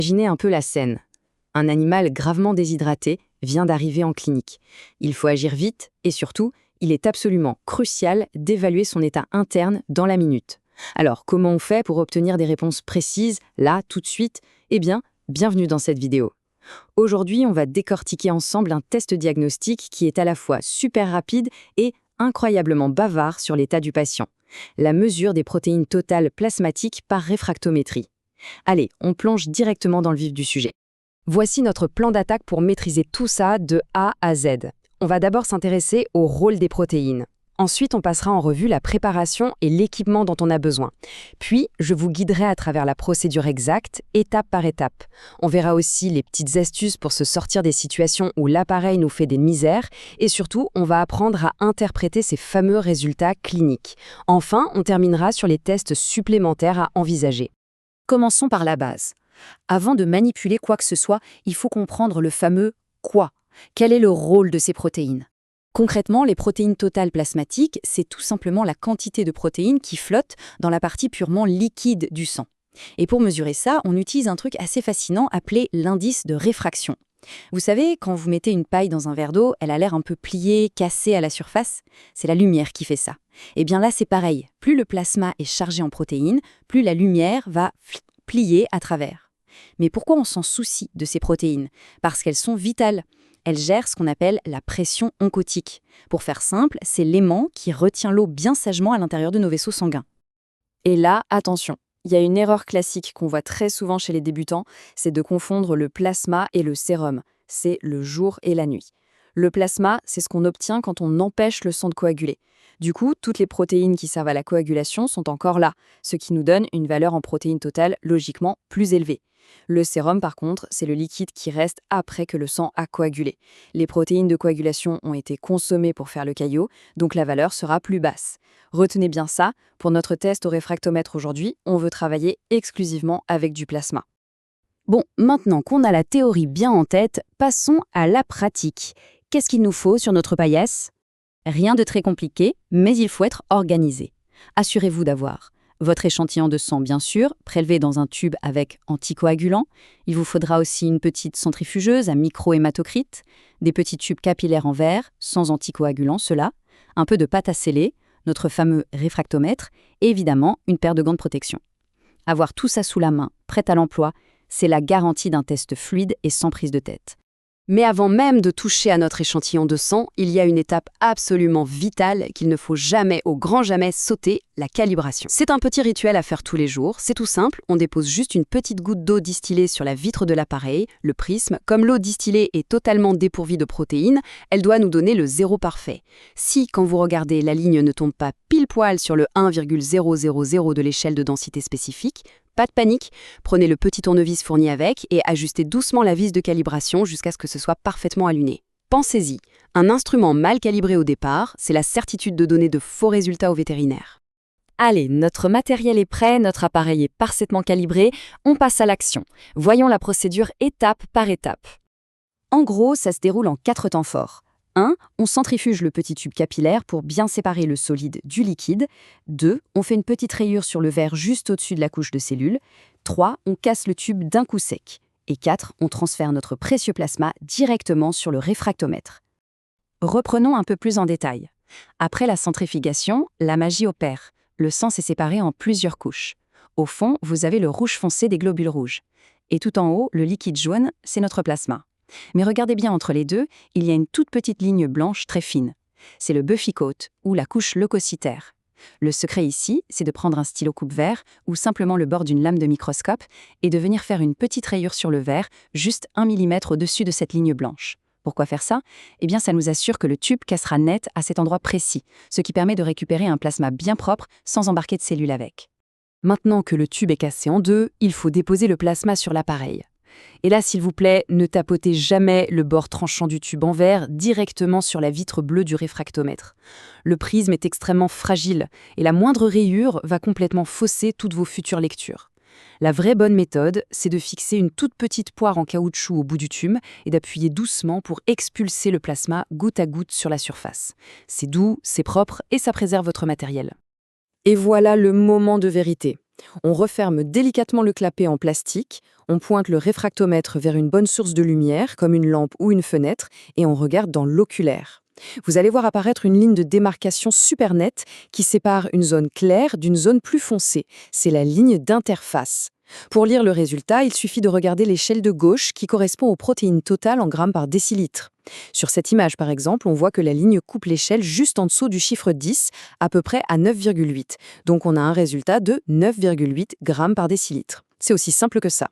Imaginez un peu la scène. Un animal gravement déshydraté vient d'arriver en clinique. Il faut agir vite et surtout, il est absolument crucial d'évaluer son état interne dans la minute. Alors, comment on fait pour obtenir des réponses précises, là, tout de suite? Eh bien, bienvenue dans cette vidéo. Aujourd'hui, on va décortiquer ensemble un test diagnostique qui est à la fois super rapide et incroyablement bavard sur l'état du patient. La mesure des protéines totales plasmatiques par réfractométrie. Allez, on plonge directement dans le vif du sujet. Voici notre plan d'attaque pour maîtriser tout ça de A à Z. On va d'abord s'intéresser au rôle des protéines. Ensuite, on passera en revue la préparation et l'équipement dont on a besoin. Puis, je vous guiderai à travers la procédure exacte, étape par étape. On verra aussi les petites astuces pour se sortir des situations où l'appareil nous fait des misères. Et surtout, on va apprendre à interpréter ces fameux résultats cliniques. Enfin, on terminera sur les tests supplémentaires à envisager. Commençons par la base. Avant de manipuler quoi que ce soit, il faut comprendre le fameux « quoi ». Quel est le rôle de ces protéines? Concrètement, les protéines totales plasmatiques, c'est tout simplement la quantité de protéines qui flottent dans la partie purement liquide du sang. Et pour mesurer ça, on utilise un truc assez fascinant appelé l'indice de réfraction. Vous savez, quand vous mettez une paille dans un verre d'eau, elle a l'air un peu pliée, cassée à la surface. C'est la lumière qui fait ça. Et bien là, c'est pareil. Plus le plasma est chargé en protéines, plus la lumière va plier à travers. Mais pourquoi on s'en soucie de ces protéines? Parce qu'elles sont vitales. Elles gèrent ce qu'on appelle la pression oncotique. Pour faire simple, c'est l'aimant qui retient l'eau bien sagement à l'intérieur de nos vaisseaux sanguins. Et là, attention, il y a une erreur classique qu'on voit très souvent chez les débutants, c'est de confondre le plasma et le sérum. C'est le jour et la nuit. Le plasma, c'est ce qu'on obtient quand on empêche le sang de coaguler. Du coup, toutes les protéines qui servent à la coagulation sont encore là, ce qui nous donne une valeur en protéines totales logiquement plus élevée. Le sérum, par contre, c'est le liquide qui reste après que le sang a coagulé. Les protéines de coagulation ont été consommées pour faire le caillot, donc la valeur sera plus basse. Retenez bien ça, pour notre test au réfractomètre aujourd'hui, on veut travailler exclusivement avec du plasma. Bon, maintenant qu'on a la théorie bien en tête, passons à la pratique. Qu'est-ce qu'il nous faut sur notre paillasse? Rien de très compliqué, mais il faut être organisé. Assurez-vous d'avoir votre échantillon de sang, bien sûr, prélevé dans un tube avec anticoagulant. Il vous faudra aussi une petite centrifugeuse à micro-hématocrite, des petits tubes capillaires en verre, sans anticoagulant, ceux-là, un peu de pâte à sceller, notre fameux réfractomètre, et évidemment une paire de gants de protection. Avoir tout ça sous la main, prêt à l'emploi, c'est la garantie d'un test fluide et sans prise de tête. Mais avant même de toucher à notre échantillon de sang, il y a une étape absolument vitale qu'il ne faut jamais, au grand jamais, sauter, la calibration. C'est un petit rituel à faire tous les jours, c'est tout simple, on dépose juste une petite goutte d'eau distillée sur la vitre de l'appareil, le prisme. Comme l'eau distillée est totalement dépourvue de protéines, elle doit nous donner le zéro parfait. Si, quand vous regardez, la ligne ne tombe pas pile poil sur le 1,000 de l'échelle de densité spécifique, pas de panique, prenez le petit tournevis fourni avec et ajustez doucement la vis de calibration jusqu'à ce que ce soit parfaitement aligné. Pensez-y, un instrument mal calibré au départ, c'est la certitude de donner de faux résultats aux vétérinaires. Allez, notre matériel est prêt, notre appareil est parfaitement calibré, on passe à l'action. Voyons la procédure étape par étape. En gros, ça se déroule en 4 temps forts. 1. On centrifuge le petit tube capillaire pour bien séparer le solide du liquide. 2. On fait une petite rayure sur le verre juste au-dessus de la couche de cellules. 3. On casse le tube d'un coup sec. Et 4. On transfère notre précieux plasma directement sur le réfractomètre. Reprenons un peu plus en détail. Après la centrifugation, la magie opère. Le sang s'est séparé en plusieurs couches. Au fond, vous avez le rouge foncé des globules rouges. Et tout en haut, le liquide jaune, c'est notre plasma. Mais regardez bien entre les deux, il y a une toute petite ligne blanche très fine. C'est le Buffy-coat, ou la couche leucocytaire. Le secret ici, c'est de prendre un stylo coupe-verre, ou simplement le bord d'une lame de microscope, et de venir faire une petite rayure sur le verre, juste 1 mm au-dessus de cette ligne blanche. Pourquoi faire ça? Eh bien, ça nous assure que le tube cassera net à cet endroit précis, ce qui permet de récupérer un plasma bien propre, sans embarquer de cellules avec. Maintenant que le tube est cassé en deux, il faut déposer le plasma sur l'appareil. Et là, s'il vous plaît, ne tapotez jamais le bord tranchant du tube en verre directement sur la vitre bleue du réfractomètre. Le prisme est extrêmement fragile et la moindre rayure va complètement fausser toutes vos futures lectures. La vraie bonne méthode, c'est de fixer une toute petite poire en caoutchouc au bout du tube et d'appuyer doucement pour expulser le plasma goutte à goutte sur la surface. C'est doux, c'est propre et ça préserve votre matériel. Et voilà le moment de vérité. On referme délicatement le clapet en plastique, On pointe le réfractomètre vers une bonne source de lumière, comme une lampe ou une fenêtre, et on regarde dans l'oculaire. Vous allez voir apparaître une ligne de démarcation super nette qui sépare une zone claire d'une zone plus foncée. C'est la ligne d'interface. Pour lire le résultat, il suffit de regarder l'échelle de gauche qui correspond aux protéines totales en grammes par décilitre. Sur cette image, par exemple, on voit que la ligne coupe l'échelle juste en dessous du chiffre 10, à peu près à 9,8. Donc on a un résultat de 9,8 grammes par décilitre. C'est aussi simple que ça.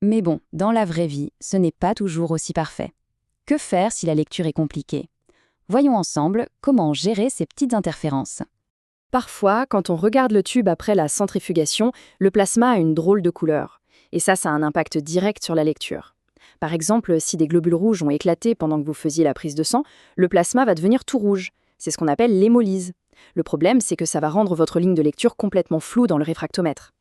Mais bon, dans la vraie vie, ce n'est pas toujours aussi parfait. Que faire si la lecture est compliquée? Voyons ensemble comment gérer ces petites interférences. Parfois, quand on regarde le tube après la centrifugation, le plasma a une drôle de couleur. Et ça a un impact direct sur la lecture. Par exemple, si des globules rouges ont éclaté pendant que vous faisiez la prise de sang, le plasma va devenir tout rouge. C'est ce qu'on appelle l'hémolyse. Le problème, c'est que ça va rendre votre ligne de lecture complètement floue dans le réfractomètre.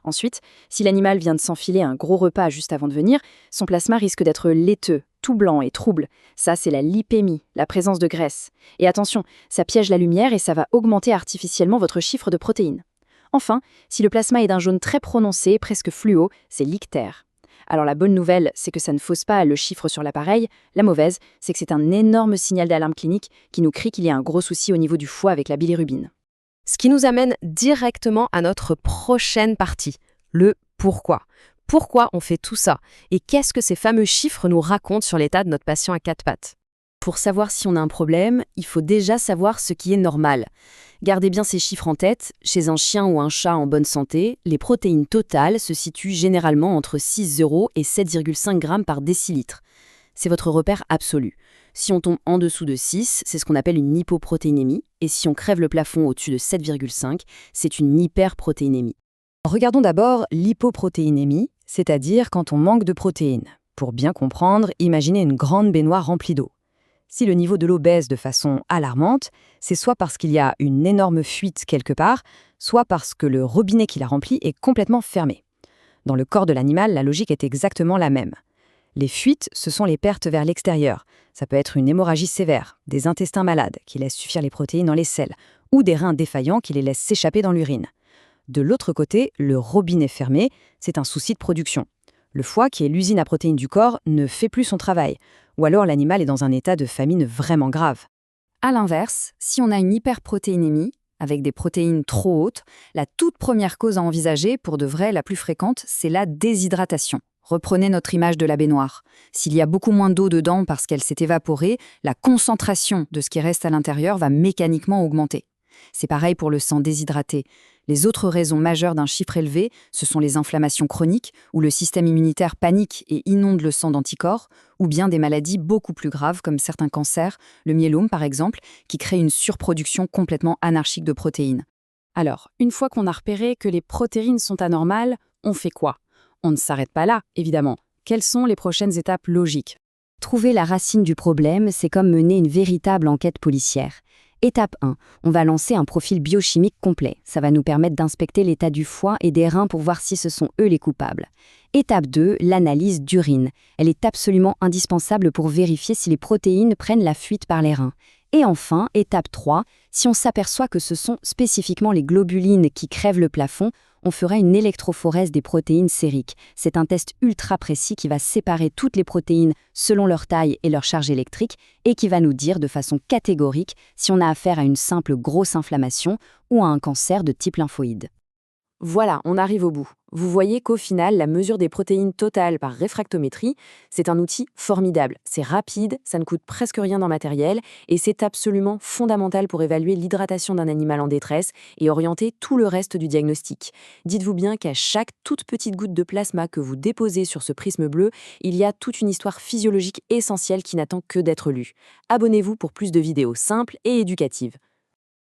Ensuite, si l'animal vient de s'enfiler un gros repas juste avant de venir, son plasma risque d'être laiteux, tout blanc et trouble. Ça, c'est la lipémie, la présence de graisse. Et attention, ça piège la lumière et ça va augmenter artificiellement votre chiffre de protéines. Enfin, si le plasma est d'un jaune très prononcé, presque fluo, c'est l'ictère. Alors la bonne nouvelle, c'est que ça ne fausse pas le chiffre sur l'appareil. La mauvaise, c'est que c'est un énorme signal d'alarme clinique qui nous crie qu'il y a un gros souci au niveau du foie avec la bilirubine. Ce qui nous amène directement à notre prochaine partie, le pourquoi. Pourquoi on fait tout ça? Et qu'est-ce que ces fameux chiffres nous racontent sur l'état de notre patient à quatre pattes? Pour savoir si on a un problème, il faut déjà savoir ce qui est normal. Gardez bien ces chiffres en tête. Chez un chien ou un chat en bonne santé, les protéines totales se situent généralement entre 6,0 et 7,5 grammes par décilitre. C'est votre repère absolu. Si on tombe en dessous de 6, c'est ce qu'on appelle une hypoprotéinémie, et si on crève le plafond au-dessus de 7,5, c'est une hyperprotéinémie. Regardons d'abord l'hypoprotéinémie, c'est-à-dire quand on manque de protéines. Pour bien comprendre, imaginez une grande baignoire remplie d'eau. Si le niveau de l'eau baisse de façon alarmante, c'est soit parce qu'il y a une énorme fuite quelque part, soit parce que le robinet qui la remplit est complètement fermé. Dans le corps de l'animal, la logique est exactement la même. Les fuites, ce sont les pertes vers l'extérieur. Ça peut être une hémorragie sévère, des intestins malades qui laissent suffire les protéines dans les selles, ou des reins défaillants qui les laissent s'échapper dans l'urine. De l'autre côté, le robinet fermé, c'est un souci de production. Le foie, qui est l'usine à protéines du corps, ne fait plus son travail, ou alors l'animal est dans un état de famine vraiment grave. A l'inverse, si on a une hyperprotéinémie, avec des protéines trop hautes, la toute première cause à envisager, pour de vrai la plus fréquente, c'est la déshydratation. Reprenez notre image de la baignoire. S'il y a beaucoup moins d'eau dedans parce qu'elle s'est évaporée, la concentration de ce qui reste à l'intérieur va mécaniquement augmenter. C'est pareil pour le sang déshydraté. Les autres raisons majeures d'un chiffre élevé, ce sont les inflammations chroniques, où le système immunitaire panique et inonde le sang d'anticorps, ou bien des maladies beaucoup plus graves comme certains cancers, le myélome par exemple, qui crée une surproduction complètement anarchique de protéines. Alors, une fois qu'on a repéré que les protéines sont anormales, on fait quoi? On ne s'arrête pas là, évidemment. Quelles sont les prochaines étapes logiques? Trouver la racine du problème, c'est comme mener une véritable enquête policière. Étape 1, on va lancer un profil biochimique complet. Ça va nous permettre d'inspecter l'état du foie et des reins pour voir si ce sont eux les coupables. Étape 2, l'analyse d'urine. Elle est absolument indispensable pour vérifier si les protéines prennent la fuite par les reins. Et enfin, étape 3, si on s'aperçoit que ce sont spécifiquement les globulines qui crèvent le plafond, on fera une électrophorèse des protéines sériques. C'est un test ultra précis qui va séparer toutes les protéines selon leur taille et leur charge électrique et qui va nous dire de façon catégorique si on a affaire à une simple grosse inflammation ou à un cancer de type lymphoïde. Voilà, on arrive au bout. Vous voyez qu'au final, la mesure des protéines totales par réfractométrie, c'est un outil formidable. C'est rapide, ça ne coûte presque rien en matériel et c'est absolument fondamental pour évaluer l'hydratation d'un animal en détresse et orienter tout le reste du diagnostic. Dites-vous bien qu'à chaque toute petite goutte de plasma que vous déposez sur ce prisme bleu, il y a toute une histoire physiologique essentielle qui n'attend que d'être lue. Abonnez-vous pour plus de vidéos simples et éducatives.